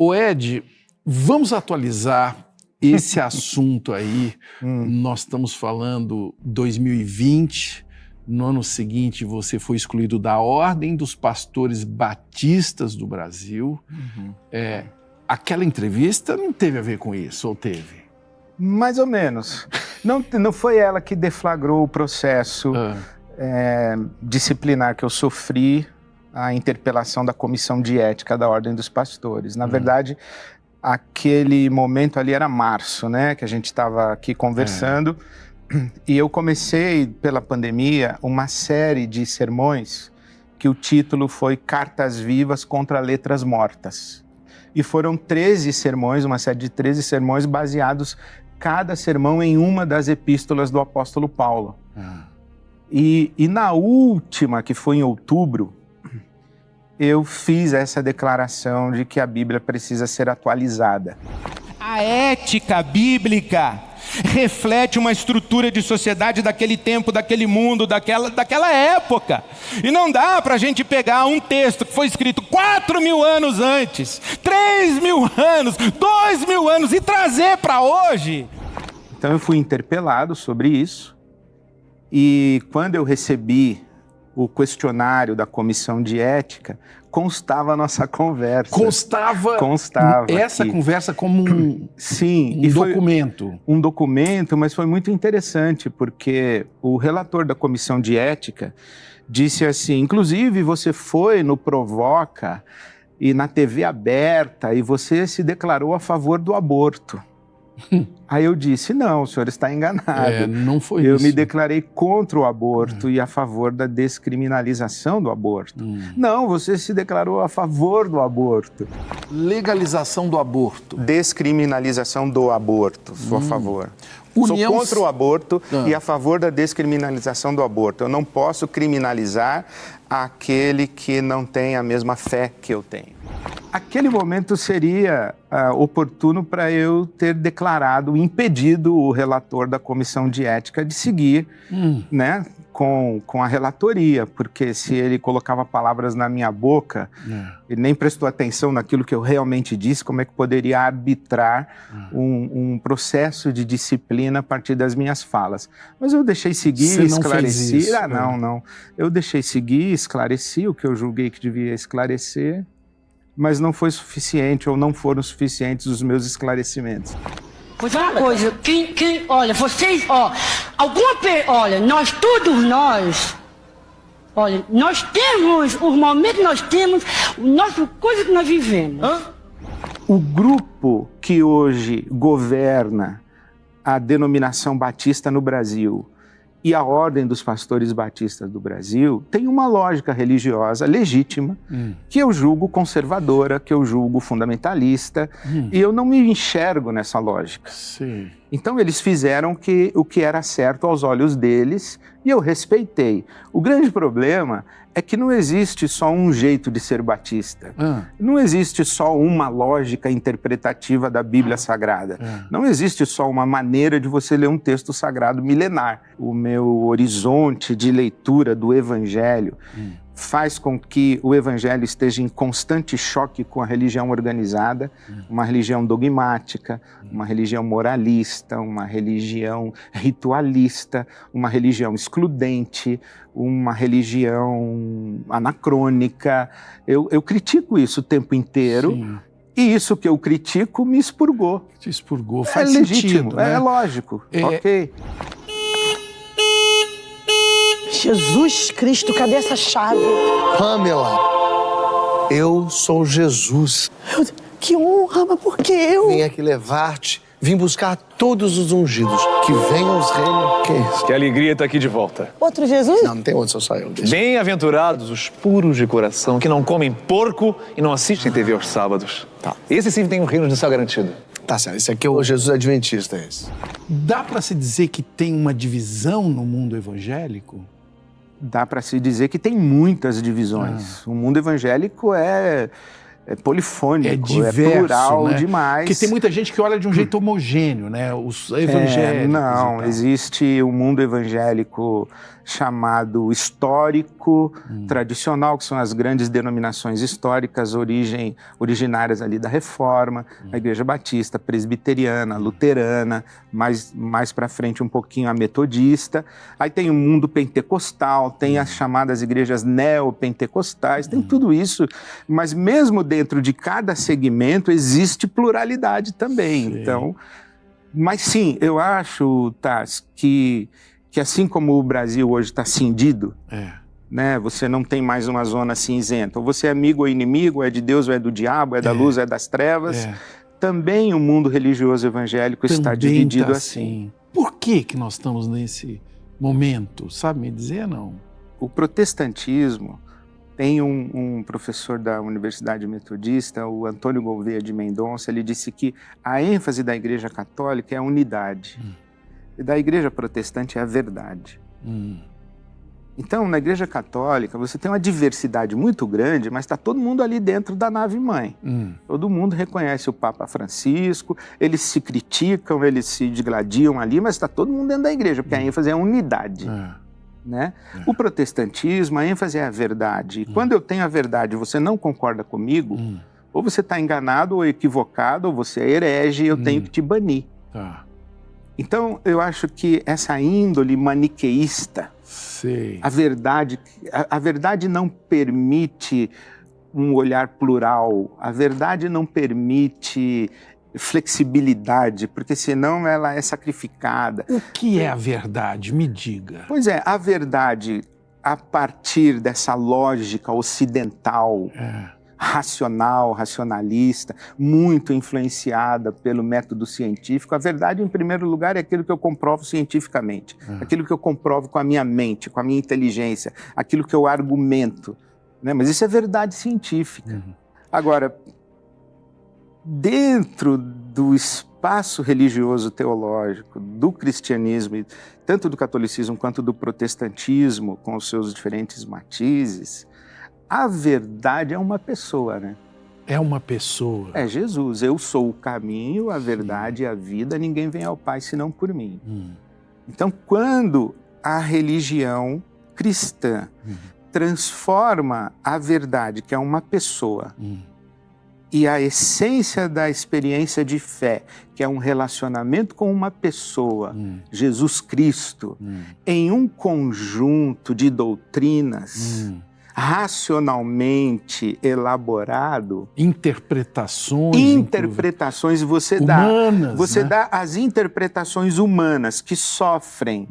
Ô Ed, vamos atualizar esse assunto aí. Nós estamos falando 2020, no ano seguinte você foi excluído da Ordem dos Pastores Batistas do Brasil. Aquela entrevista não teve a ver com isso, ou teve? Mais ou menos. Não foi ela que deflagrou o processo disciplinar que eu sofri, a interpelação da Comissão de Ética da Ordem dos Pastores. Na verdade, aquele momento ali era março, né? Que a gente estava aqui conversando. E eu comecei, pela pandemia, uma série de sermões que o título foi Cartas Vivas contra Letras Mortas. E foram 13 sermões, uma série de 13 sermões baseados, cada sermão em uma das epístolas do apóstolo Paulo. E na última, que foi em outubro, eu fiz essa declaração de que a Bíblia precisa ser atualizada. A ética bíblica reflete uma estrutura de sociedade daquele tempo, daquele mundo, daquela época. E não dá para a gente pegar um texto que foi escrito 4.000 anos antes, 3.000 anos, 2.000 anos e trazer para hoje. Então eu fui interpelado sobre isso e quando eu recebi o questionário da Comissão de Ética, constava a nossa conversa. Constava essa aqui. Conversa como um, sim, um documento. Um documento, mas foi muito interessante, porque o relator da Comissão de Ética disse assim, inclusive você foi no Provoca e na TV aberta e você se declarou a favor do aborto. Aí eu disse, não, o senhor está enganado. Não foi eu isso. me declarei contra o aborto e a favor da descriminalização do aborto. Não, você se declarou a favor do aborto. Legalização do aborto. Descriminalização do aborto, sou a favor. Sou contra o aborto e a favor da descriminalização do aborto. Eu não posso criminalizar aquele que não tem a mesma fé que eu tenho. Aquele momento seria oportuno para eu ter declarado, impedido o relator da Comissão de Ética de seguir, né, com a relatoria, porque se ele colocava palavras na minha boca, ele nem prestou atenção naquilo que eu realmente disse, como é que poderia arbitrar um processo de disciplina a partir das minhas falas. Mas eu deixei seguir, esclareci. Não. Eu deixei seguir, esclareci o que eu julguei que devia esclarecer, mas não foi suficiente, ou não foram suficientes os meus esclarecimentos. Pois é uma coisa, olha, vocês, olha, nós temos os momentos que nós temos, coisa que nós vivemos. O grupo que hoje governa a denominação batista no Brasil e a Ordem dos Pastores Batistas do Brasil tem uma lógica religiosa legítima, que eu julgo conservadora, que eu julgo fundamentalista, e eu não me enxergo nessa lógica. Sim. Então eles fizeram o que era certo aos olhos deles e eu respeitei. O grande problema é que não existe só um jeito de ser batista. Não existe só uma lógica interpretativa da Bíblia Sagrada. Não existe só uma maneira de você ler um texto sagrado milenar. O meu horizonte de leitura do Evangelho faz com que o Evangelho esteja em constante choque com a religião organizada, uma religião dogmática, uma religião moralista, uma religião ritualista, uma religião excludente, uma religião anacrônica. Eu critico isso o tempo inteiro. Sim. E isso que eu critico me expurgou. Te expurgou, faz legítimo, sentido, né? É lógico, ok. Jesus Cristo, cadê essa chave? Pamela, eu sou Jesus. Que honra, mas por que eu? Vim aqui levar-te, vim buscar todos os ungidos. Que venham os reinos. Que é isso? Que alegria estar aqui de volta. Outro Jesus? Não tem outro, só eu. Bem-aventurados os puros de coração, que não comem porco e não assistem TV aos sábados. Tá. Esse sim tem um reino de céu garantido. Tá certo, esse aqui é o Jesus Adventista, esse. Dá para se dizer que tem uma divisão no mundo evangélico? Dá para se dizer que tem muitas divisões. O mundo evangélico é é polifônico, é diverso, plural, né? demais. Porque tem muita gente que olha de um jeito homogêneo, né? Os evangélicos. Não, existe um mundo evangélico chamado histórico, tradicional, que são as grandes denominações históricas, originárias ali da Reforma, a Igreja Batista, Presbiteriana, Luterana, mais para frente um pouquinho a Metodista. Aí tem o mundo pentecostal, tem as chamadas igrejas neopentecostais, tem tudo isso, mas mesmo dentro de cada segmento existe pluralidade também. Sim. Então, mas sim, eu acho, Taz, que assim como o Brasil hoje está cindido, né, você não tem mais uma zona cinzenta. Ou você é amigo ou inimigo, é de Deus ou é do diabo, é da luz ou é das trevas. Também o mundo religioso evangélico está dividido assim. Por que nós estamos nesse momento? Sabe me dizer, não? O protestantismo tem um professor da Universidade Metodista, o Antônio Gouveia de Mendonça, ele disse que a ênfase da Igreja Católica é a unidade. E da Igreja Protestante é a verdade. Então, na Igreja Católica, você tem uma diversidade muito grande, mas está todo mundo ali dentro da nave-mãe. Todo mundo reconhece o Papa Francisco, eles se criticam, eles se digladiam ali, mas está todo mundo dentro da igreja, porque a ênfase é a unidade. Né? O protestantismo, a ênfase é a verdade. E quando eu tenho a verdade e você não concorda comigo, ou você está enganado ou equivocado, ou você é herege e eu tenho que te banir. Então, eu acho que essa índole maniqueísta, a verdade não permite um olhar plural, a verdade não permite flexibilidade, porque senão ela é sacrificada. O que é a verdade? Me diga. Pois é, a verdade, a partir dessa lógica ocidental, racional, racionalista, muito influenciada pelo método científico. A verdade, em primeiro lugar, é aquilo que eu comprovo cientificamente, aquilo que eu comprovo com a minha mente, com a minha inteligência, aquilo que eu argumento, né? Mas isso é verdade científica. Agora, dentro do espaço religioso teológico, do cristianismo, tanto do catolicismo quanto do protestantismo, com os seus diferentes matizes, a verdade é uma pessoa, né? É uma pessoa. É Jesus. Eu sou o caminho, a verdade e a vida. Ninguém vem ao Pai senão por mim. Então, quando a religião cristã transforma a verdade, que é uma pessoa, e a essência da experiência de fé, que é um relacionamento com uma pessoa, Jesus Cristo, em um conjunto de doutrinas racionalmente elaborado, interpretações você humanas, você né? dá as interpretações humanas que sofrem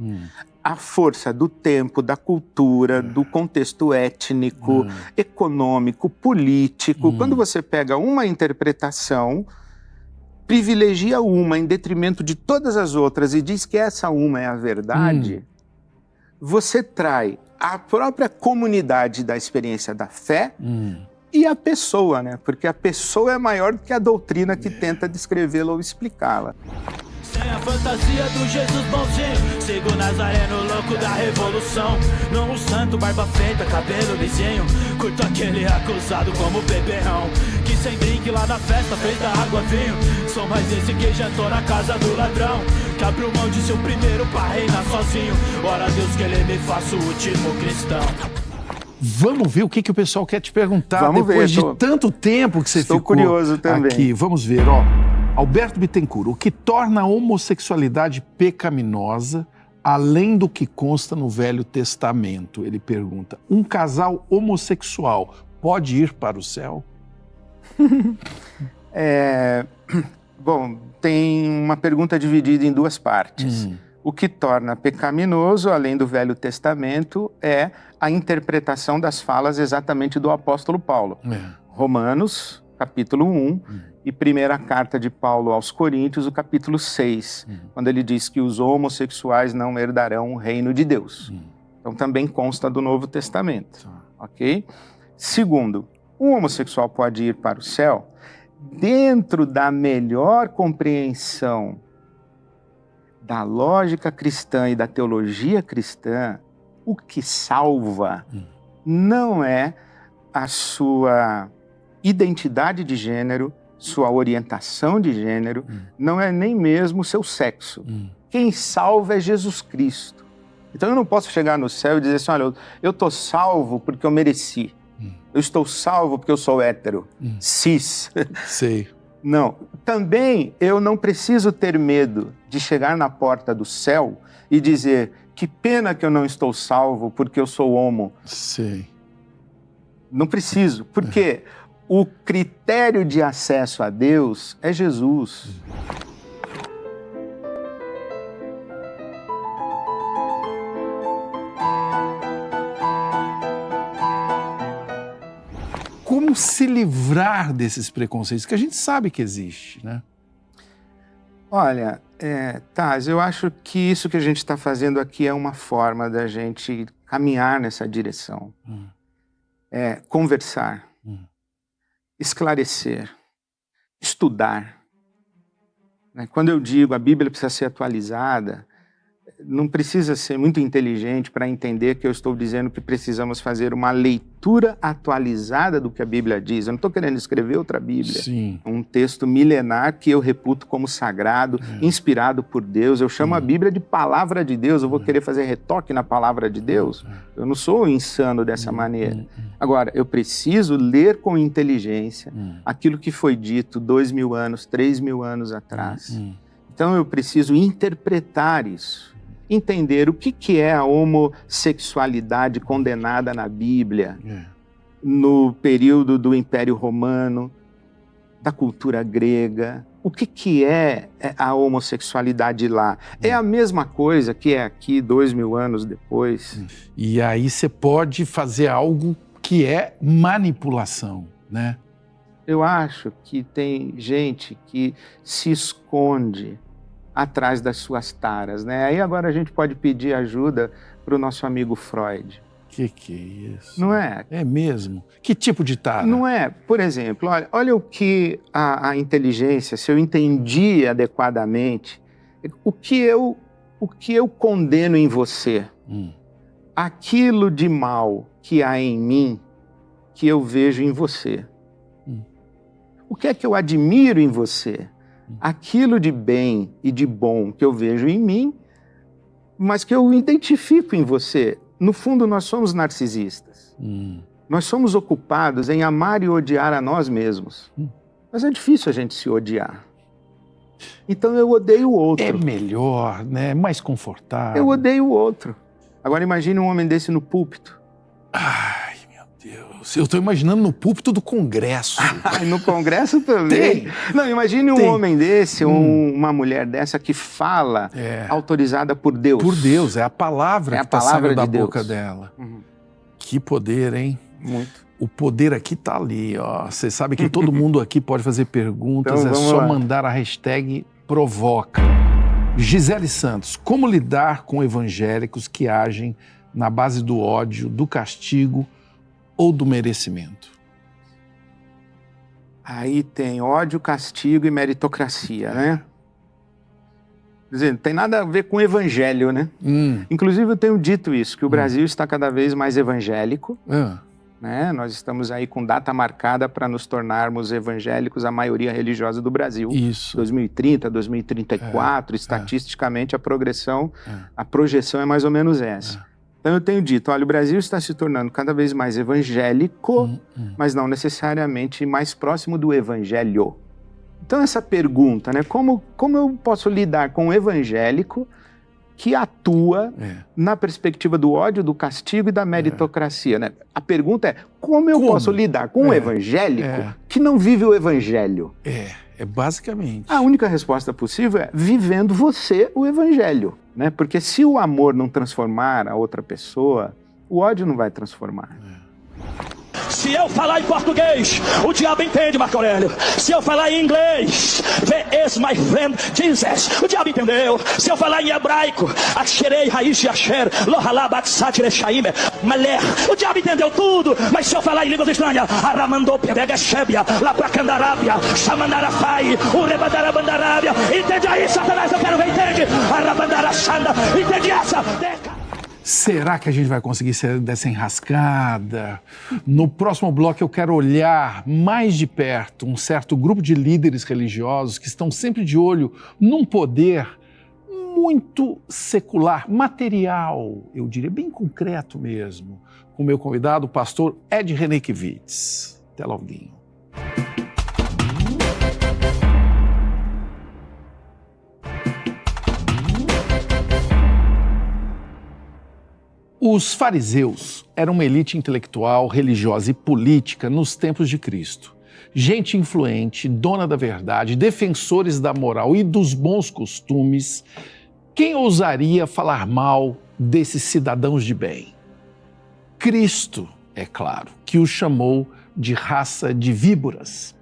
a força do tempo, da cultura, do contexto étnico, econômico, político. Quando você pega uma interpretação, privilegia uma em detrimento de todas as outras e diz que essa uma é a verdade, você trai a própria comunidade da experiência da fé e a pessoa, né? Porque a pessoa é maior do que a doutrina que tenta descrevê-la ou explicá-la. Sem a fantasia do Jesus bonzinho, sigo o Nazareno louco da revolução. Não um santo, barba feita, cabelo lisinho, curto aquele acusado como beberrão, que sem drink lá na festa fez da água vinho. Sou mais esse que jantou na casa do ladrão, que abriu mão de seu primeiro pra reinar sozinho. Ora Deus que ele me faça o último cristão. Vamos ver o que o pessoal quer te perguntar. Vamos depois ver, de tanto tempo que você ficou curioso também. Aqui. Vamos ver, ó. Alberto Bittencourt, o que torna a homossexualidade pecaminosa, além do que consta no Velho Testamento? Ele pergunta, um casal homossexual pode ir para o céu? Bom, tem uma pergunta dividida em duas partes. O que torna pecaminoso, além do Velho Testamento, é a interpretação das falas exatamente do apóstolo Paulo. Romanos, capítulo 1, e primeira carta de Paulo aos Coríntios, o capítulo 6, quando ele diz que os homossexuais não herdarão o reino de Deus. Então também consta do Novo Testamento, ok? Segundo, um homossexual pode ir para o céu dentro da melhor compreensão da lógica cristã e da teologia cristã. O que salva não é a sua identidade de gênero, sua orientação de gênero, não é nem mesmo o seu sexo. Quem salva é Jesus Cristo. Então eu não posso chegar no céu e dizer assim, olha, eu estou salvo porque eu mereci. Eu estou salvo porque eu sou hétero, cis. Sei. Não. Também eu não preciso ter medo de chegar na porta do céu e dizer que pena que eu não estou salvo porque eu sou homo. Sei. Não preciso, porque o critério de acesso a Deus é Jesus. Como se livrar desses preconceitos que a gente sabe que existe, né? Olha, Taz, eu acho que isso que a gente está fazendo aqui é uma forma da gente caminhar nessa direção. Conversar, esclarecer, estudar. Quando eu digo a Bíblia precisa ser atualizada, não precisa ser muito inteligente para entender que eu estou dizendo que precisamos fazer uma leitura atualizada do que a Bíblia diz. Eu não estou querendo escrever outra Bíblia. Sim. Um texto milenar que eu reputo como sagrado, inspirado por Deus. Eu chamo a Bíblia de palavra de Deus. Eu vou querer fazer retoque na palavra de Deus? Eu não sou insano dessa maneira. Agora, eu preciso ler com inteligência aquilo que foi dito 2.000 anos, 3.000 anos atrás. Então eu preciso interpretar isso. Entender o que é a homossexualidade condenada na Bíblia, no período do Império Romano, da cultura grega. O que é a homossexualidade lá? É a mesma coisa que é aqui 2.000 anos depois. E aí você pode fazer algo que é manipulação, né? Eu acho que tem gente que se esconde atrás das suas taras, né? Aí agora a gente pode pedir ajuda para o nosso amigo Freud. Que é isso? Não é? É mesmo? Que tipo de tara? Não é? Por exemplo, olha o que a inteligência, se eu entendi adequadamente, o que eu condeno em você, aquilo de mal que há em mim, que eu vejo em você. O que é que eu admiro em você? Aquilo de bem e de bom que eu vejo em mim, mas que eu identifico em você. No fundo, nós somos narcisistas. Nós somos ocupados em amar e odiar a nós mesmos. Mas é difícil a gente se odiar. Então eu odeio o outro. É melhor, né? É mais confortável. Eu odeio o outro. Agora imagine um homem desse no púlpito. Ai, meu Deus. Eu estou imaginando no púlpito do Congresso. No Congresso também? Não, imagine um homem desse, uma mulher dessa que fala autorizada por Deus. Por Deus, é a palavra que está saindo da Deus. boca dela. Que poder, hein? Muito. O poder aqui tá ali, ó. Você sabe que todo mundo aqui pode fazer perguntas, Então, é só lá. mandar a hashtag provoca. Gisele Santos, como lidar com evangélicos que agem na base do ódio, do castigo ou do merecimento? Aí tem ódio, castigo e meritocracia, né? Quer dizer, não tem nada a ver com evangelho, né? Inclusive eu tenho dito isso, que o Brasil está cada vez mais evangélico, né? Nós estamos aí com data marcada para nos tornarmos evangélicos, a maioria religiosa do Brasil. Isso. 2030, 2034, estatisticamente a projeção é mais ou menos essa. Então eu tenho dito, olha, o Brasil está se tornando cada vez mais evangélico, mas não necessariamente mais próximo do evangelho. Então essa pergunta, né, como eu posso lidar com um evangélico que atua na perspectiva do ódio, do castigo e da meritocracia, né? A pergunta é, como eu posso lidar com um evangélico que não vive o evangelho? É basicamente. A única resposta possível é vivendo você o evangelho, né? Porque se o amor não transformar a outra pessoa, o ódio não vai transformar. Se eu falar em português, o diabo entende, Marco Aurélio. Se eu falar em inglês, is my friend Jesus, o diabo entendeu. Se eu falar em hebraico, Asherei, Raish, Asher, Lohalabat, Satire, Shaime, Maler, o diabo entendeu tudo. Mas se eu falar em línguas estranhas, Aramandô, Pega, Shebia, Lapracandarábia, Shamandarafai, Urebadarabandarábia, entende aí, Satanás, eu quero ver, entende? Arabandarachanda, entende essa? Será que a gente vai conseguir sair dessa enrascada? No próximo bloco eu quero olhar mais de perto um certo grupo de líderes religiosos que estão sempre de olho num poder muito secular, material, eu diria, bem concreto mesmo, com o meu convidado, o pastor Ed Renekiewicz. Até logo. Os fariseus eram uma elite intelectual, religiosa e política nos tempos de Cristo. Gente influente, dona da verdade, defensores da moral e dos bons costumes. Quem ousaria falar mal desses cidadãos de bem? Cristo, é claro, que os chamou de raça de víboras.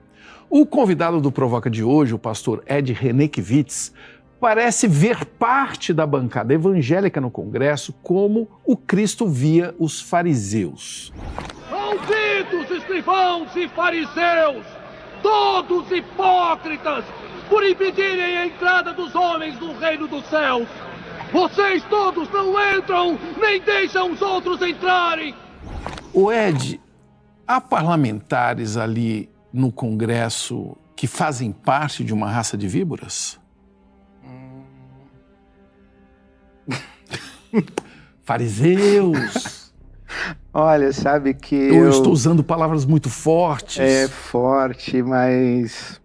O convidado do Provoca de hoje, o pastor Ed Renekiewicz, parece ver parte da bancada evangélica no Congresso como o Cristo via os fariseus. Malditos escrivãos e fariseus, todos hipócritas, por impedirem a entrada dos homens no reino dos céus. Vocês todos não entram, nem deixam os outros entrarem. O Ed, há parlamentares ali no Congresso que fazem parte de uma raça de víboras? Fariseus. Olha, sabe que eu estou usando palavras muito fortes. É forte, mas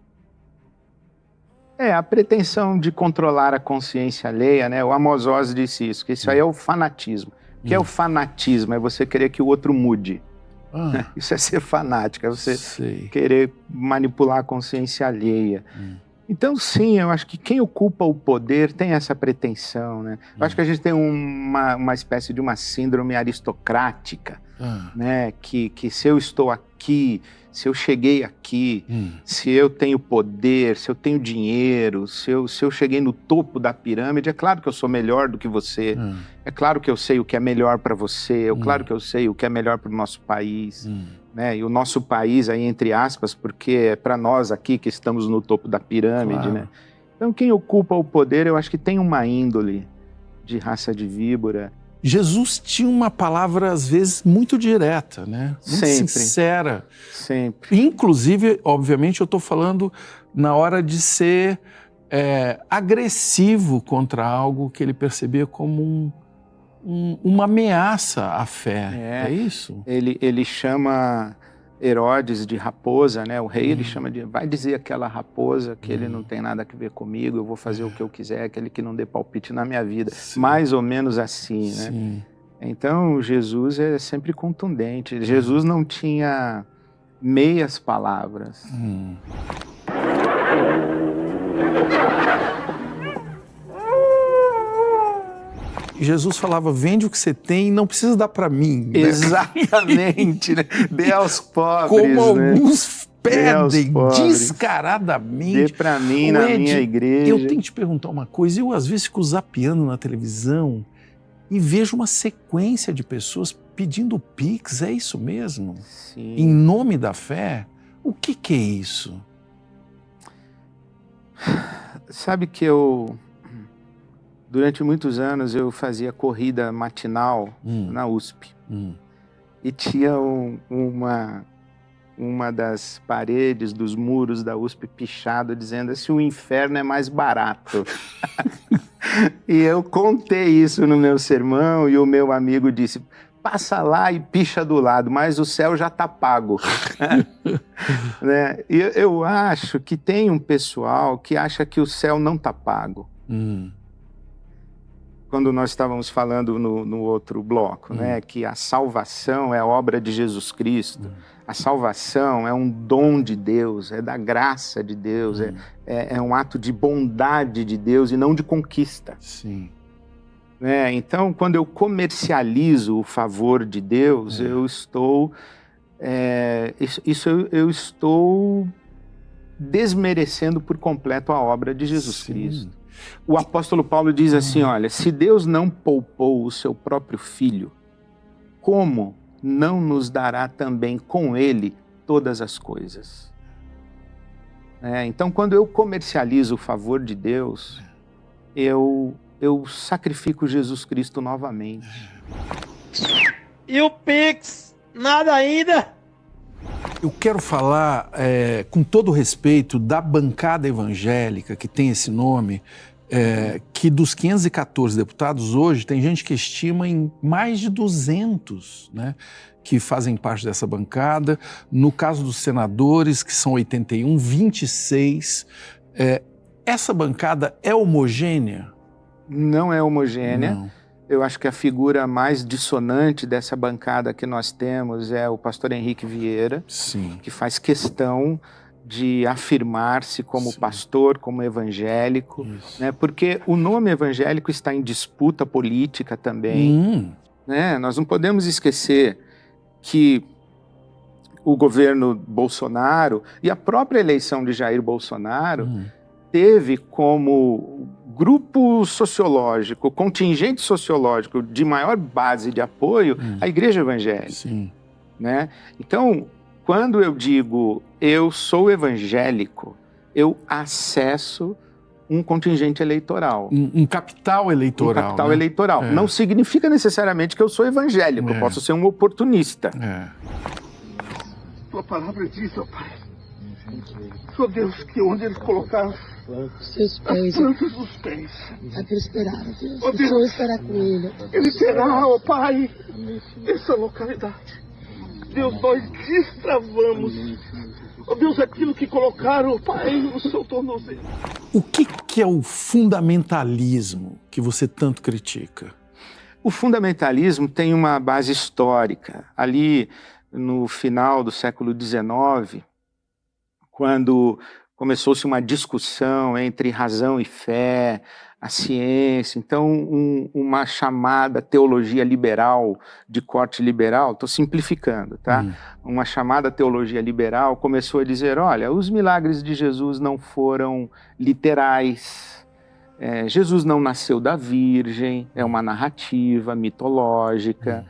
a pretensão de controlar a consciência alheia, né? O Amos Oz disse isso, que isso aí é o fanatismo. O que é o fanatismo? É você querer que o outro mude. Isso é ser fanático, é você querer manipular a consciência alheia. Então, sim, eu acho que quem ocupa o poder tem essa pretensão, né? Eu acho que a gente tem uma espécie de uma síndrome aristocrática, né? Que se eu estou aqui, se eu cheguei aqui, se eu tenho poder, se eu tenho dinheiro, se eu cheguei no topo da pirâmide, é claro que eu sou melhor do que você, é claro que eu sei o que é melhor para você, é claro que eu sei o que é melhor para o nosso país. Né? E o nosso país, aí, entre aspas, porque é para nós aqui que estamos no topo da pirâmide. Claro. Né? Então, quem ocupa o poder, eu acho que tem uma índole de raça de víbora. Jesus tinha uma palavra, às vezes, muito direta, né? Muito sincera. Sempre. Inclusive, obviamente, eu estou falando na hora de ser agressivo contra algo que ele percebia como uma ameaça à fé, é isso? Ele chama Herodes de raposa, né? O rei ele chama de, vai dizer aquela raposa que ele não tem nada a ver comigo, eu vou fazer o que eu quiser, aquele que não dê palpite na minha vida. Sim. Mais ou menos assim, né? Sim. Então Jesus é sempre contundente, Jesus não tinha meias palavras. Jesus falava, vende o que você tem e não precisa dar para mim. Né? Exatamente, né? Dê aos pobres. Como alguns pedem descaradamente. Dê para mim na minha igreja. Eu tenho que te perguntar uma coisa, eu às vezes fico zapeando na televisão e vejo uma sequência de pessoas pedindo Pix, é isso mesmo? Sim. Em nome da fé? O que é isso? Sabe que durante muitos anos eu fazia corrida matinal na USP. E tinha uma das paredes dos muros da USP pichado dizendo assim, o inferno é mais barato. E eu contei isso no meu sermão e o meu amigo disse, passa lá e picha do lado, mas o céu já está pago. Né? E eu acho que tem um pessoal que acha que o céu não está pago. Quando nós estávamos falando no outro bloco, né, que a salvação é a obra de Jesus Cristo, a salvação é um dom de Deus, é da graça de Deus, é um ato de bondade de Deus e não de conquista. Sim. Né? Então, quando eu comercializo o favor de Deus, eu estou desmerecendo por completo a obra de Jesus Cristo. O apóstolo Paulo diz assim, olha, se Deus não poupou o seu próprio filho, como não nos dará também com ele todas as coisas? Então, quando eu comercializo o favor de Deus, eu eu sacrifico Jesus Cristo novamente. E o Pix? Nada ainda? Eu quero falar, com todo respeito, da bancada evangélica, que tem esse nome, que dos 514 deputados hoje, tem gente que estima em mais de 200, né, que fazem parte dessa bancada. No caso dos senadores, que são 81, 26. Essa bancada é homogênea? Não é homogênea. Não. Eu acho que a figura mais dissonante dessa bancada que nós temos é o pastor Henrique Vieira, Sim. que faz questão de afirmar-se como Sim. pastor, como evangélico, né? Porque o nome evangélico está em disputa política também. Né? Nós não podemos esquecer que o governo Bolsonaro e a própria eleição de Jair Bolsonaro teve como grupo sociológico, contingente sociológico de maior base de apoio a igreja evangélica. Sim. Né? Então, quando eu digo eu sou evangélico, eu acesso um contingente eleitoral. Um capital eleitoral. Um capital né? eleitoral. Não significa necessariamente que eu sou evangélico, eu posso ser um oportunista. Tua palavra diz, ó Pai, ó Deus, que onde eles colocaram Seus as plantas dos pés, Vai prosperar, Deus. Ó O Deus. Senhor estará com ele. ele terá, ó Pai, essa localidade. Deus, nós destravamos, ó Deus, aquilo que colocaram, ó Pai, no seu tornozelo. O que é o fundamentalismo que você tanto critica? O fundamentalismo tem uma base histórica. Ali no final do século XIX, quando começou-se uma discussão entre razão e fé, a ciência, então uma chamada teologia liberal, de corte liberal, estou simplificando, tá? Uma chamada teologia liberal começou a dizer, olha, os milagres de Jesus não foram literais, Jesus não nasceu da Virgem, é uma narrativa mitológica,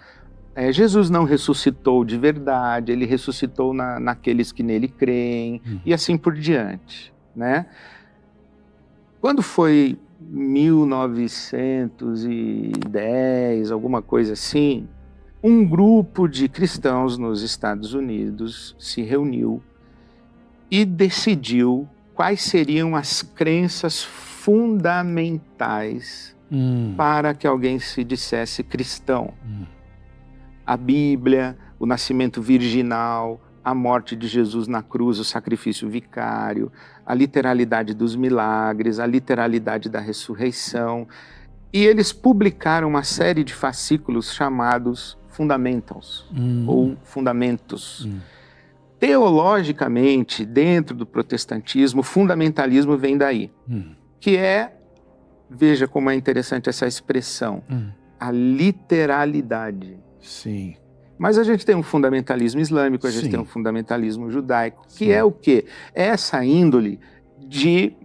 Jesus não ressuscitou de verdade, ele ressuscitou naqueles que nele creem, e assim por diante, né? Quando foi 1910, alguma coisa assim, um grupo de cristãos nos Estados Unidos se reuniu e decidiu quais seriam as crenças fundamentais para que alguém se dissesse cristão. A Bíblia, o nascimento virginal, a morte de Jesus na cruz, o sacrifício vicário, a literalidade dos milagres, a literalidade da ressurreição. E eles publicaram uma série de fascículos chamados Fundamentals, ou Fundamentos. Teologicamente, dentro do protestantismo, o fundamentalismo vem daí, que é, veja como é interessante essa expressão, a literalidade. Sim. Mas a gente tem um fundamentalismo islâmico, a gente tem um fundamentalismo judaico, que é o quê? É essa índole de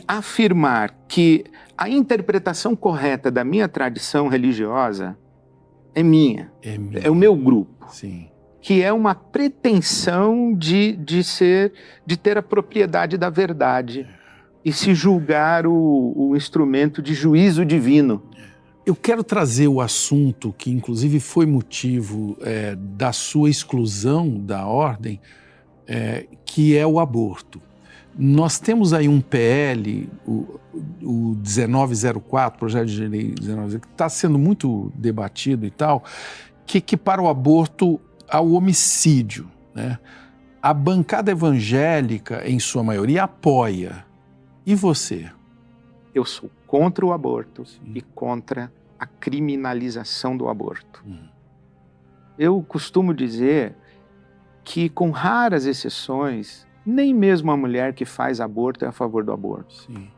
afirmar que a interpretação correta da minha tradição religiosa é minha, é o meu grupo. Sim. Que é uma pretensão de ter a propriedade da verdade e se julgar o instrumento de juízo divino. Eu quero trazer o assunto que, inclusive, foi motivo da sua exclusão da ordem, que é o aborto. Nós temos aí um PL, o 1904, projeto de lei 1904, que está sendo muito debatido e tal, que equipara o aborto ao homicídio, né? A bancada evangélica, em sua maioria, apoia. E você? Eu sou contra o aborto e contra a criminalização do aborto. Eu costumo dizer que, com raras exceções, nem mesmo a mulher que faz aborto é a favor do aborto. Sim.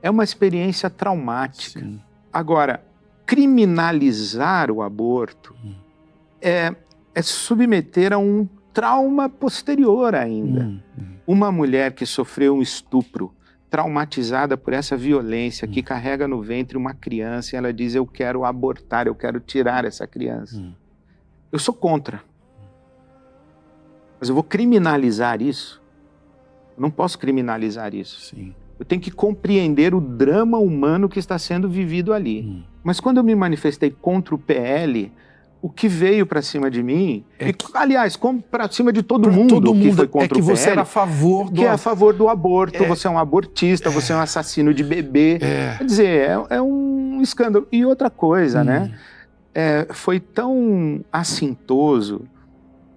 É uma experiência traumática. Sim. Agora, criminalizar o aborto é submeter a um trauma posterior ainda. Uma mulher que sofreu um estupro, traumatizada por essa violência, que carrega no ventre uma criança, e ela diz, eu quero abortar, eu quero tirar essa criança. Eu sou contra. Mas eu vou criminalizar isso? Eu não posso criminalizar isso. Sim. eu tenho que compreender o drama humano que está sendo vivido ali. Mas quando eu me manifestei contra o PL, o que veio para cima de mim, aliás, para cima de todo mundo que foi contra o PL, você era a favor do... que é a favor do aborto, você é um abortista, você é um assassino de bebê. Quer dizer, é um escândalo. E outra coisa, né? Foi tão assintoso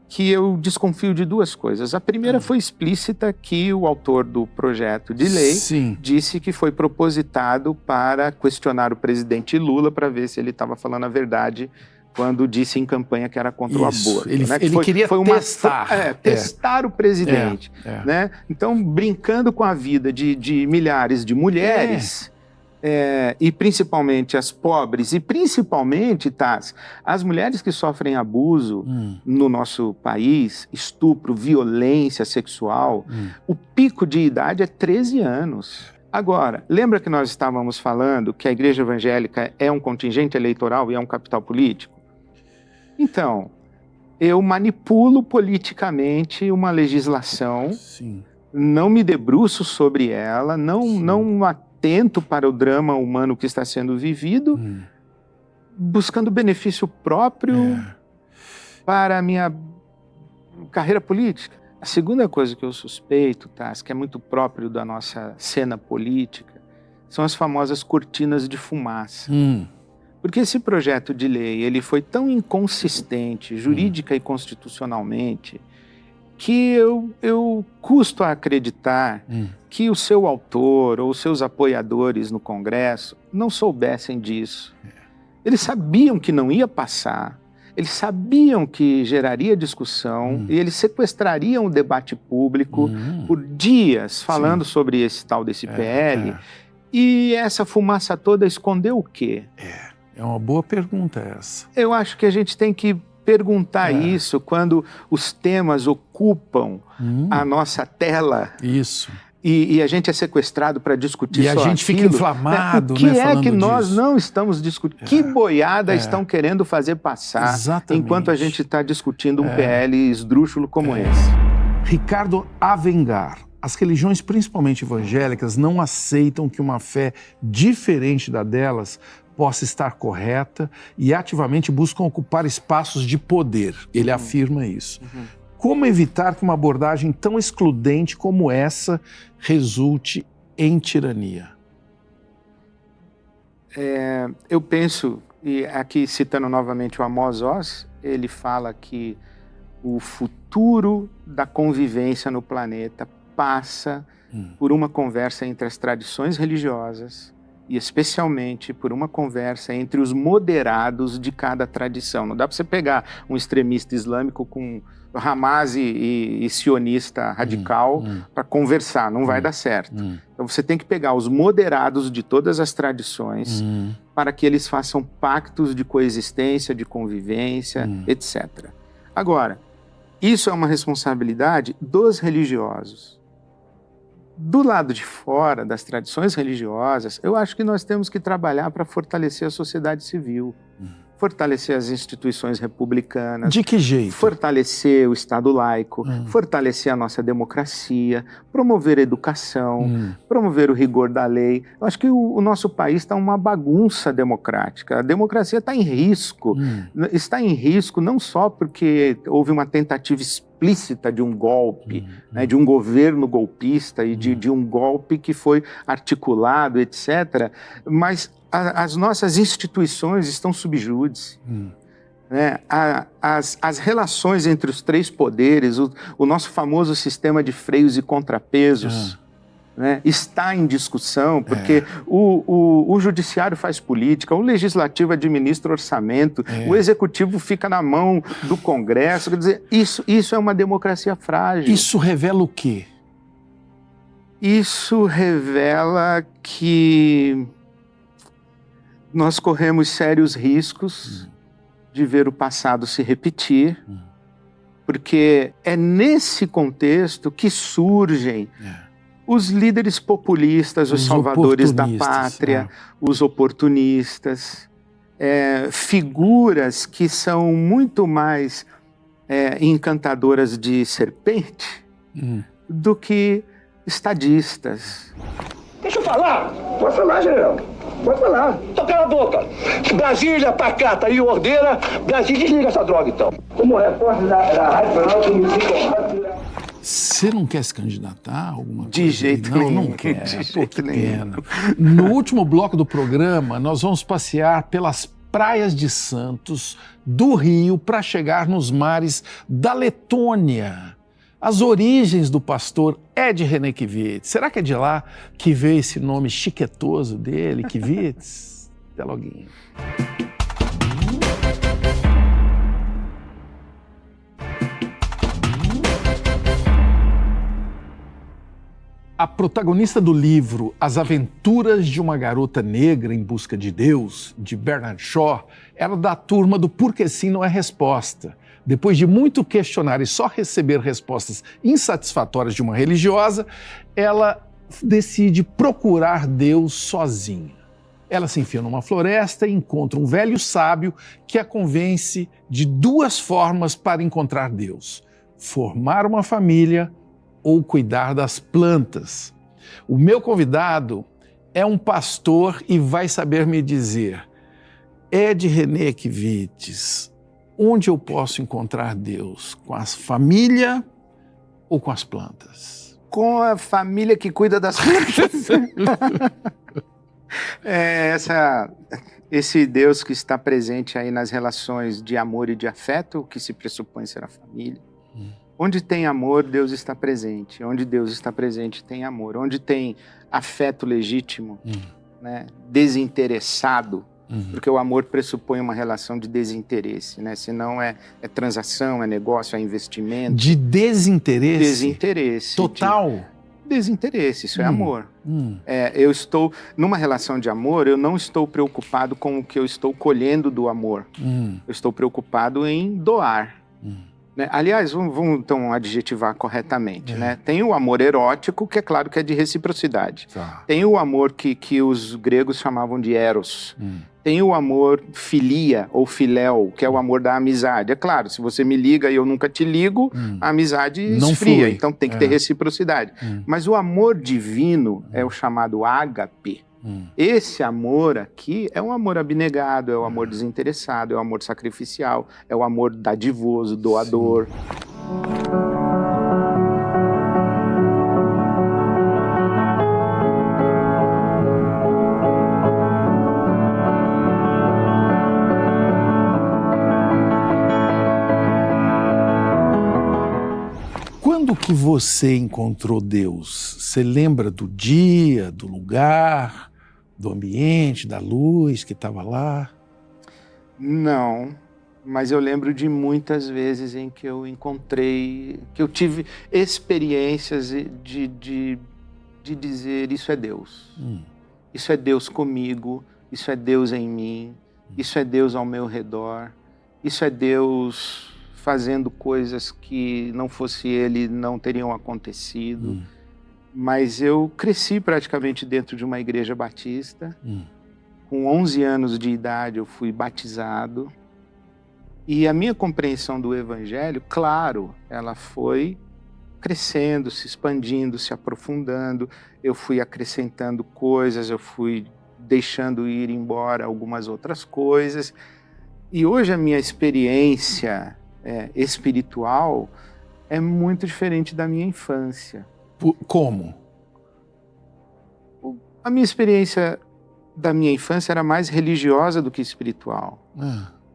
que eu desconfio de duas coisas. A primeira foi explícita, que o autor do projeto de lei disse que foi propositado para questionar o presidente Lula para ver se ele estava falando a verdade quando disse em campanha que era contra o aborto. Ele né? queria testar o presidente. Né? Então, brincando com a vida de milhares de mulheres, e principalmente as pobres, e principalmente, Taz, as mulheres que sofrem abuso no nosso país, estupro, violência sexual, o pico de idade é 13 anos. Agora, lembra que nós estávamos falando que a igreja evangélica é um contingente eleitoral e é um capital político? Então, eu manipulo politicamente uma legislação, não me debruço sobre ela, não atento para o drama humano que está sendo vivido, buscando benefício próprio para a minha carreira política. A segunda coisa que eu suspeito, Taz, que é muito próprio da nossa cena política, são as famosas cortinas de fumaça. Porque esse projeto de lei ele foi tão inconsistente, jurídica e constitucionalmente, que eu custo a acreditar que o seu autor ou os seus apoiadores no Congresso não soubessem disso. Eles sabiam que não ia passar, eles sabiam que geraria discussão e eles sequestrariam o debate público por dias falando sobre esse tal desse PL. E essa fumaça toda escondeu o quê? É uma boa pergunta essa. Eu acho que a gente tem que perguntar isso quando os temas ocupam a nossa tela. Isso. E a gente é sequestrado para discutir só aquilo. E a gente fica inflamado, o que falando que nós disso. Não estamos discutindo? Que boiada estão querendo fazer passar enquanto a gente está discutindo um PL esdrúxulo como esse? Ricardo Avengar. As religiões, principalmente evangélicas, não aceitam que uma fé diferente da delas possa estar correta e ativamente buscam ocupar espaços de poder. Ele afirma isso. Como evitar que uma abordagem tão excludente como essa resulte em tirania? Eu penso, e aqui citando novamente o Amos Oz, ele fala que o futuro da convivência no planeta passa por uma conversa entre as tradições religiosas e especialmente por uma conversa entre os moderados de cada tradição. Não dá para você pegar um extremista islâmico com Hamas e sionista radical para conversar, não vai dar certo. Então você tem que pegar os moderados de todas as tradições para que eles façam pactos de coexistência, de convivência, etc. Agora, isso é uma responsabilidade dos religiosos. Do lado de fora, das tradições religiosas, eu acho que nós temos que trabalhar para fortalecer a sociedade civil, fortalecer as instituições republicanas. De que jeito? Fortalecer o Estado laico, fortalecer a nossa democracia, promover a educação, promover o rigor da lei. Eu acho que o nosso país está uma bagunça democrática. A democracia está em risco. Está em risco não só porque houve uma tentativa explícita de um golpe, né, de um governo golpista e de um golpe que foi articulado, etc., mas as nossas instituições estão sob júdice. Né? As relações entre os três poderes, o nosso famoso sistema de freios e contrapesos, né, está em discussão, porque o judiciário faz política, o legislativo administra orçamento, o executivo fica na mão do Congresso. Quer dizer, isso é uma democracia frágil. Isso revela o quê? Isso revela que nós corremos sérios riscos de ver o passado se repetir, porque é nesse contexto que surgem os líderes populistas, os salvadores da pátria, os oportunistas, figuras que são muito mais encantadoras de serpente do que estadistas. falar? Pode falar, general. Pode falar. Então cala a boca. Brasília, pacata e ordeira. Brasília, desliga essa droga, então. Como repórter da Rádio Planalto, me sinto... Você não quer se candidatar a alguma coisa? De jeito nenhum. Não quer. De Pô, jeito que nenhum. pena. No último bloco do programa, nós vamos passear pelas praias de Santos, do Rio, para chegar nos mares da Letônia. As origens do pastor Ed Renekiewicz. Será que é de lá que veio esse nome chiquetoso dele, Kiewicz? Até loguinho. A protagonista do livro As Aventuras de uma Garota Negra em Busca de Deus, de Bernard Shaw, era da turma do Porque Sim Não É Resposta. Depois de muito questionar e só receber respostas insatisfatórias de uma religiosa, ela decide procurar Deus sozinha. Ela se enfia numa floresta e encontra um velho sábio que a convence de duas formas para encontrar Deus: formar uma família ou cuidar das plantas. O meu convidado é um pastor e vai saber me dizer: Ed Renekiewicz, onde eu posso encontrar Deus? Com a família ou com as plantas? Com a família que cuida das plantas. Esse Deus que está presente aí nas relações de amor e de afeto, que se pressupõe ser a família. Onde tem amor, Deus está presente. Onde Deus está presente, tem amor. Onde tem afeto legítimo, né, desinteressado, porque o amor pressupõe uma relação de desinteresse, né? Senão é transação, é negócio, é investimento. De desinteresse? Desinteresse. Total? Desinteresse, isso é amor. Eu estou, numa relação de amor, eu não estou preocupado com o que eu estou colhendo do amor. Eu estou preocupado em doar. Né? Aliás, vamos então adjetivar corretamente. Né? Tem o amor erótico, que é claro que é de reciprocidade. Tem o amor que os gregos chamavam de eros. Tem o amor filia ou filéu, que é o amor da amizade. É claro, se você me liga e eu nunca te ligo, a amizade esfria, então tem que ter reciprocidade. Mas o amor divino é o chamado ágape. Esse amor aqui é um amor abnegado, é o amor desinteressado, é o amor sacrificial, é o amor dadivoso, doador. Quando que você encontrou Deus? Você lembra do dia, do lugar, do ambiente, da luz que estava lá? Não, mas eu lembro de muitas vezes em que eu encontrei, que eu tive experiências de dizer: isso é Deus. Isso é Deus comigo, isso é Deus em mim, isso é Deus ao meu redor, isso é Deus fazendo coisas que não fosse Ele não teriam acontecido. Mas eu cresci praticamente dentro de uma igreja batista. Com 11 anos de idade eu fui batizado. E a minha compreensão do Evangelho, claro, ela foi crescendo, se expandindo, se aprofundando. Eu fui acrescentando coisas, eu fui deixando ir embora algumas outras coisas. E hoje a minha experiência espiritual é muito diferente da minha infância. Como? A minha experiência da minha infância era mais religiosa do que espiritual.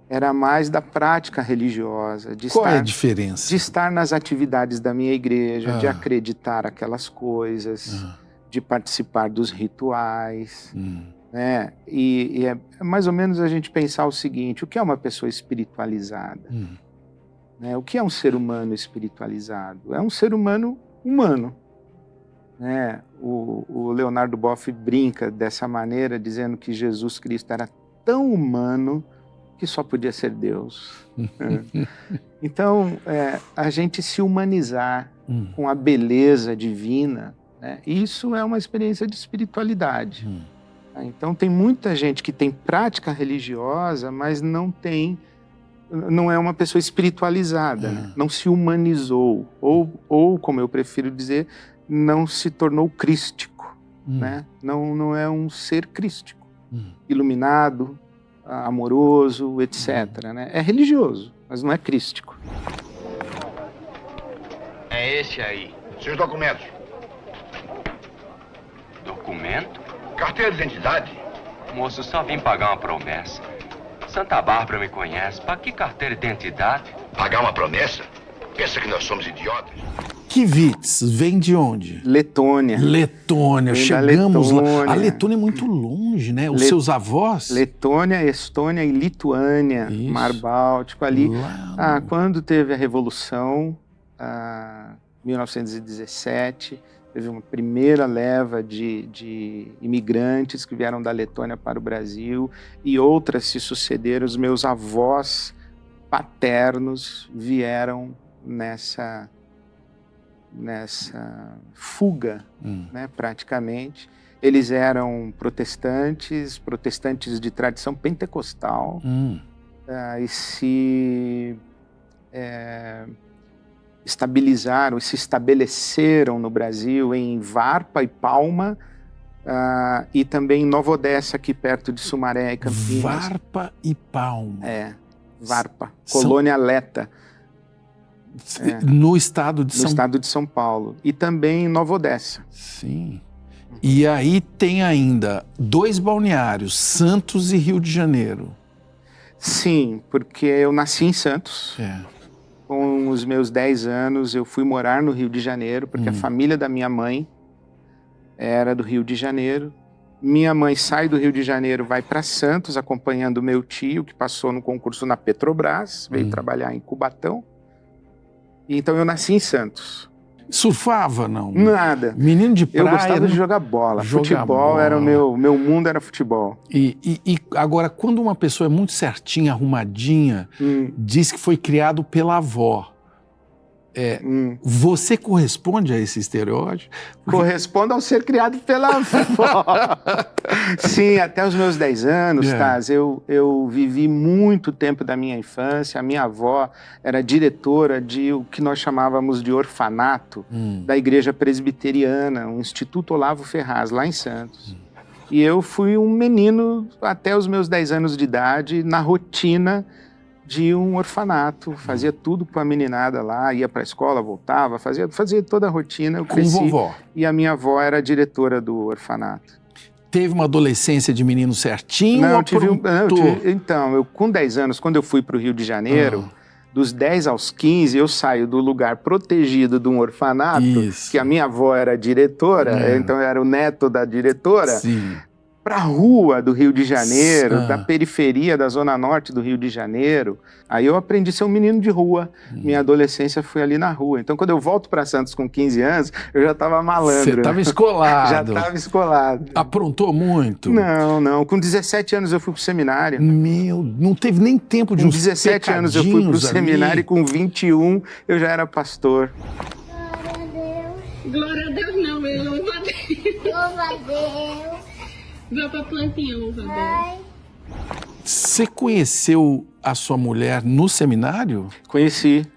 Era mais da prática religiosa. Qual é a diferença? De estar nas atividades da minha igreja, de acreditar aquelas coisas, de participar dos rituais. Né? E é mais ou menos a gente pensar o seguinte: o que é uma pessoa espiritualizada? Né? O que é um ser humano espiritualizado? É um ser humano humano. Né? O Leonardo Boff brinca dessa maneira, dizendo que Jesus Cristo era tão humano que só podia ser Deus. Então, a gente se humanizar com a beleza divina, né? Isso é uma experiência de espiritualidade. Então, tem muita gente que tem prática religiosa, mas não é uma pessoa espiritualizada, né? Não se humanizou, ou, como eu prefiro dizer, não se tornou crístico. né? Não é um ser crístico, iluminado, amoroso, etc. Né? É religioso, mas não é crístico. É esse aí. Seus documentos. Documento? Carteira de identidade. Moço, só vim pagar uma promessa. Santa Bárbara me conhece. Pra que carteira de identidade? Pagar uma promessa? Pensa que nós somos idiotas? Kivitz vem de onde? Letônia. Letônia, Vem chegamos da lá. Letônia. A Letônia é muito longe, né? Os seus avós? Letônia, Estônia e Lituânia, Isso. Mar Báltico ali. Lá Quando teve a Revolução, 1917, teve uma primeira leva de imigrantes que vieram da Letônia para o Brasil e outras se sucederam. Os meus avós paternos vieram nessa fuga, né, praticamente. Eles eram protestantes de tradição pentecostal, e se estabilizaram e se estabeleceram no Brasil em Varpa e Palma, e também em Nova Odessa, aqui perto de Sumaré e Campinas. Varpa e Palma. Varpa, colônia Leta. No estado de São Paulo. E também em Nova Odessa. Sim. E aí tem ainda 2 balneários, Santos e Rio de Janeiro. Sim, porque eu nasci em Santos. Com os meus 10 anos, eu fui morar no Rio de Janeiro, porque a família da minha mãe era do Rio de Janeiro. Minha mãe sai do Rio de Janeiro, vai para Santos, acompanhando meu tio, que passou no concurso na Petrobras, veio trabalhar em Cubatão. Então eu nasci em Santos. Surfava, não? Nada. Menino de praia. Eu gostava de jogar bola. Futebol era o meu mundo, era futebol. E agora, quando uma pessoa é muito certinha, arrumadinha, diz que foi criado pela avó. Você corresponde a esse estereótipo? Correspondo ao ser criado pela avó. Sim, até os meus 10 anos, Taz, eu vivi muito tempo da minha infância. A minha avó era diretora de o que nós chamávamos de orfanato da Igreja Presbiteriana, o Instituto Olavo Ferraz, lá em Santos. E eu fui um menino até os meus 10 anos de idade, na rotina de um orfanato, fazia tudo com a meninada lá, ia para a escola, voltava, fazia toda a rotina. Eu cresci, com vovó. E a minha avó era diretora do orfanato. Teve uma adolescência de menino certinho? Então, eu com 10 anos, quando eu fui para o Rio de Janeiro, dos 10 aos 15, eu saio do lugar protegido de um orfanato, que a minha avó era diretora, então eu era o neto da diretora, para a rua do Rio de Janeiro, da periferia da zona norte do Rio de Janeiro. Aí eu aprendi a ser um menino de rua. Minha adolescência foi ali na rua. Então, quando eu volto para Santos com 15 anos, eu já estava malandro. Você estava escolado. Já estava escolado. Aprontou muito? Não. Com 17 anos eu fui pro seminário. Não teve nem tempo de uns 17 anos eu fui pro seminário e com 21 eu já era pastor. Glória a Deus não, meu louva a Deus. Louva a Deus. Vai pra plantinha, louva a Deus. Você conheceu a sua mulher no seminário? Conheci.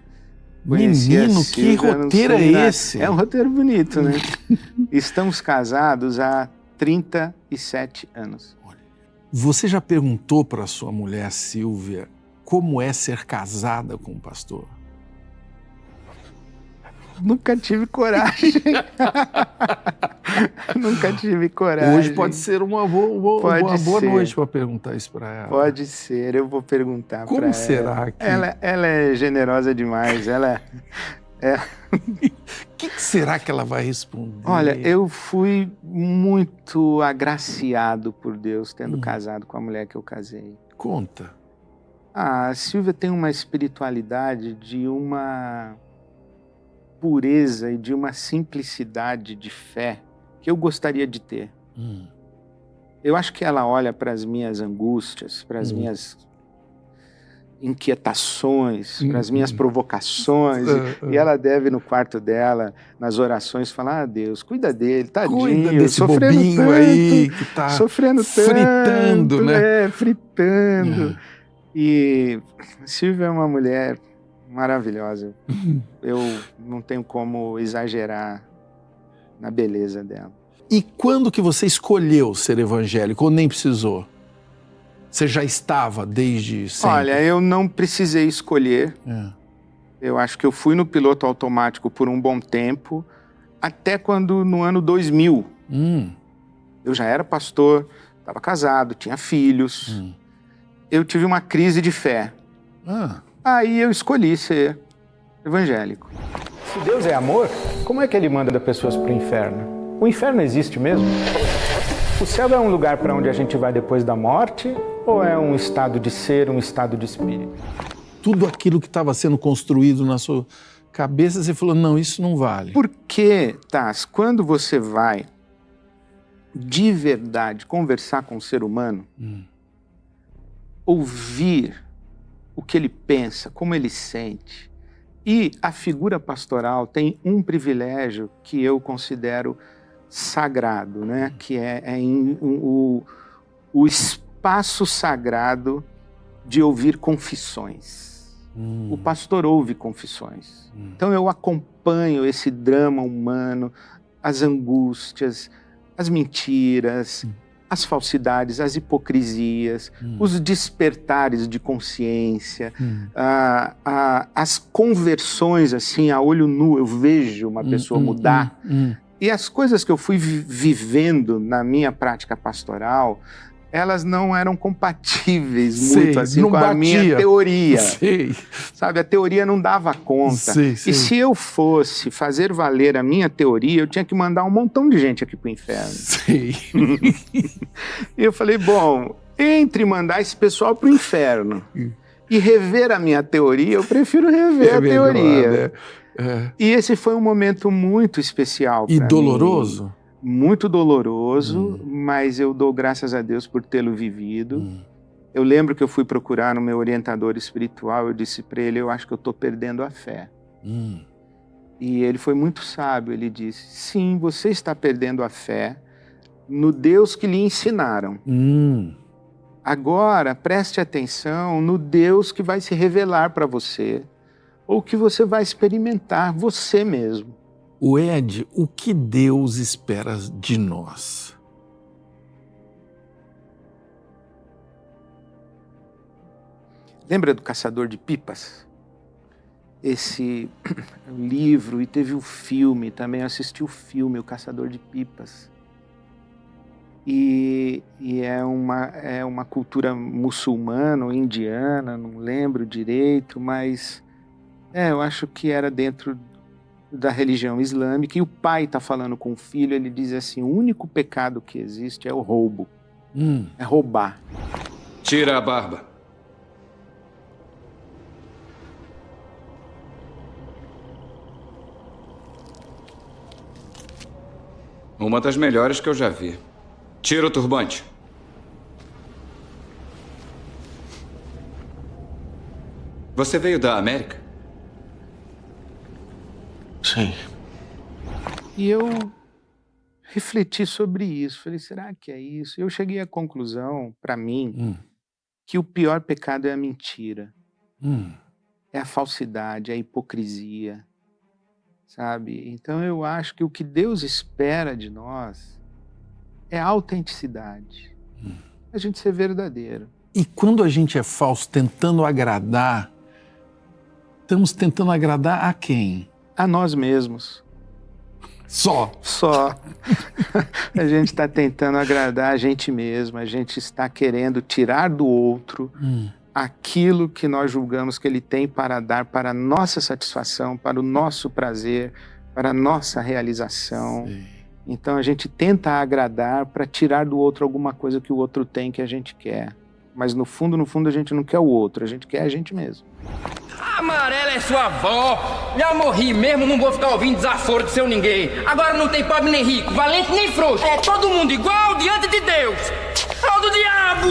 Menino, que roteiro é esse? É um roteiro bonito, né? Estamos casados há 37 anos. Você já perguntou para sua mulher, Silvia, como é ser casada com um pastor? Nunca tive coragem. Nunca tive coragem. Hoje pode ser uma boa noite para perguntar isso para ela. Pode ser, eu vou perguntar para ela. Como será que... Ela é generosa demais, ela é... O que será que ela vai responder? Olha, eu fui muito agraciado por Deus tendo casado com a mulher que eu casei. Conta. A Silvia tem uma espiritualidade de uma pureza e de uma simplicidade de fé que eu gostaria de ter. Eu acho que ela olha para as minhas angústias, para as minhas inquietações, para as minhas provocações, e ela deve no quarto dela, nas orações, falar: Deus, cuida dele, tadinho, cuida desse sofrendo bobinho tanto, aí que tá sofrendo fritando, tanto, né? Fritando. E Silvia é uma mulher maravilhosa. Eu não tenho como exagerar na beleza dela. E quando que você escolheu ser evangélico ou nem precisou? Você já estava desde sempre? Olha, eu não precisei escolher. Eu acho que eu fui no piloto automático por um bom tempo, até quando no ano 2000. Eu já era pastor, estava casado, tinha filhos. Eu tive uma crise de fé. Aí eu escolhi ser evangélico. Se Deus é amor, como é que ele manda pessoas para o inferno? O inferno existe mesmo? O céu é um lugar para onde a gente vai depois da morte ou é um estado de ser, um estado de espírito? Tudo aquilo que estava sendo construído na sua cabeça, você falou, não, isso não vale. Porque, Taz, quando você vai de verdade conversar com o ser humano, ouvir o que ele pensa, como ele sente, e a figura pastoral tem um privilégio que eu considero sagrado, né? Que é o espaço sagrado de ouvir confissões. O pastor ouve confissões. Então eu acompanho esse drama humano, as angústias, as mentiras, as falsidades, as hipocrisias, os despertares de consciência, as conversões assim a olho nu. Eu vejo uma pessoa mudar. E as coisas que eu fui vivendo na minha prática pastoral, elas não eram compatíveis muito assim com a minha teoria. Sabe, a teoria não dava conta. E se eu fosse fazer valer a minha teoria, eu tinha que mandar um montão de gente aqui pro inferno. E eu falei, bom, entre mandar esse pessoal pro inferno e rever a minha teoria, eu prefiro rever a teoria. E esse foi um momento muito especial para mim. E doloroso? Muito doloroso, mas eu dou graças a Deus por tê-lo vivido. Eu lembro que eu fui procurar no meu orientador espiritual, eu disse para ele, eu acho que eu estou perdendo a fé. E ele foi muito sábio, ele disse, sim, você está perdendo a fé no Deus que lhe ensinaram. Agora, preste atenção no Deus que vai se revelar para você, ou que você vai experimentar você mesmo. O Ed, o que Deus espera de nós? Lembra do Caçador de Pipas? Esse livro, e teve o filme também, eu assisti o filme, O Caçador de Pipas. E é uma cultura muçulmana ou indiana, não lembro direito, mas eu acho que era dentro da religião islâmica, e o pai está falando com o filho, ele diz assim, o único pecado que existe é o roubo, é roubar. Tira a barba. Uma das melhores que eu já vi. Tira o turbante. Você veio da América? Sim. E eu refleti sobre isso. Falei, será que é isso? Eu cheguei à conclusão, para mim, que o pior pecado é a mentira. É a falsidade, é a hipocrisia. Sabe? Então eu acho que o que Deus espera de nós é a autenticidade. A gente ser verdadeiro. E quando a gente é falso tentando agradar, estamos tentando agradar a quem? A nós mesmos. Só? Só. A gente está tentando agradar a gente mesmo, a gente está querendo tirar do outro aquilo que nós julgamos que ele tem para dar para a nossa satisfação, para o nosso prazer, para a nossa realização. Então a gente tenta agradar para tirar do outro alguma coisa que o outro tem que a gente quer. Mas no fundo a gente não quer o outro, a gente quer a gente mesmo. Amarela é sua avó. Já morri mesmo, não vou ficar ouvindo desaforo de seu ninguém. Agora não tem pobre nem rico, valente nem frouxo. É todo mundo igual diante de Deus. É o do diabo.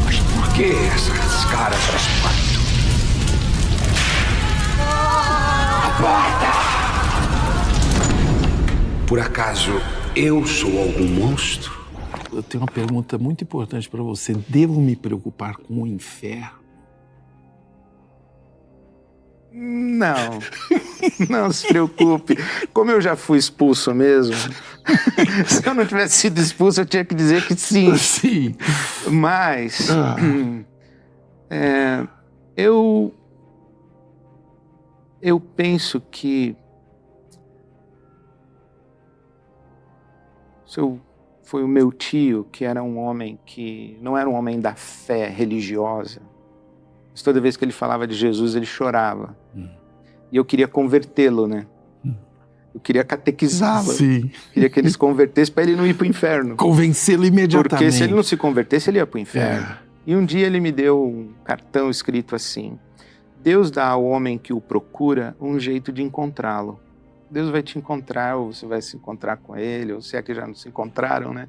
Mas por que essas caras respondem? Por acaso eu sou algum monstro? Eu tenho uma pergunta muito importante para você. Devo me preocupar com o inferno? Não, não se preocupe. Como eu já fui expulso mesmo, se eu não tivesse sido expulso, eu tinha que dizer que sim. Sim. Mas eu penso que foi o meu tio, que era um homem que não era um homem da fé religiosa. Mas toda vez que ele falava de Jesus, ele chorava. E eu queria convertê-lo, né? Eu queria catequizá-lo. Sim. Queria que ele se convertesse para ele não ir para o inferno. Convencê-lo imediatamente. Porque se ele não se convertesse, ele ia para o inferno. E um dia ele me deu um cartão escrito assim: Deus dá ao homem que o procura um jeito de encontrá-lo. Deus vai te encontrar, ou você vai se encontrar com ele, ou se é que já não se encontraram, né?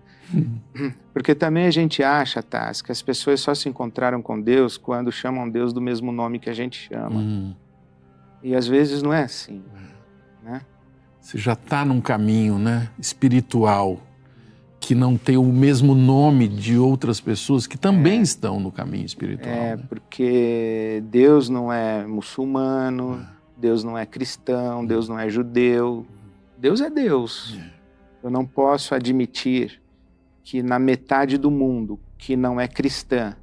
Porque também a gente acha, Taz, que as pessoas só se encontraram com Deus quando chamam Deus do mesmo nome que a gente chama. E às vezes não é assim, né? Você já está num caminho, né, espiritual, que não tem o mesmo nome de outras pessoas que também estão no caminho espiritual. Né? Porque Deus não é muçulmano, Deus não é cristão, Deus não é judeu. Deus é Deus. Eu não posso admitir que na metade do mundo que não é cristã,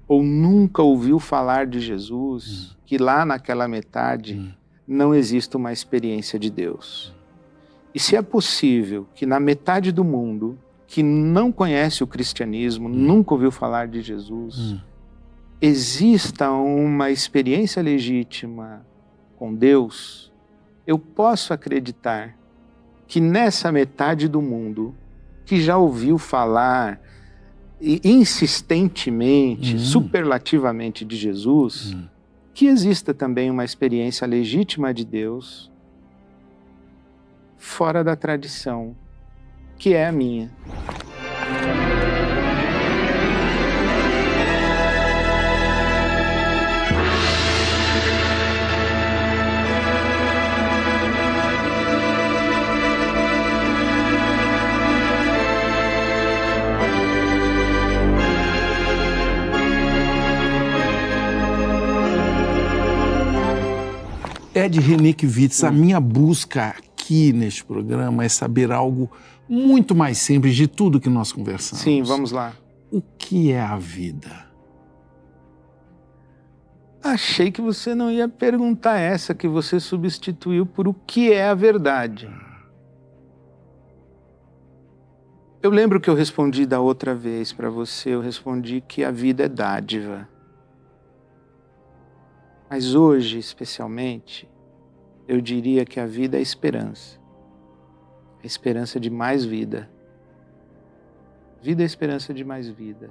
ou nunca ouviu falar de Jesus, que lá naquela metade não exista uma experiência de Deus. E se é possível que na metade do mundo que não conhece o cristianismo, nunca ouviu falar de Jesus, exista uma experiência legítima com Deus, eu posso acreditar que nessa metade do mundo que já ouviu falar insistentemente, superlativamente de Jesus, que exista também uma experiência legítima de Deus fora da tradição, que é a minha. Ed Reniquewitz, a minha busca aqui neste programa é saber algo muito mais simples de tudo que nós conversamos. Sim, vamos lá. O que é a vida? Achei que você não ia perguntar essa, que você substituiu por o que é a verdade. Eu lembro que eu respondi da outra vez para você, eu respondi que a vida é dádiva. Mas hoje, especialmente, eu diria que a vida é esperança. A esperança de mais vida. Vida é esperança de mais vida.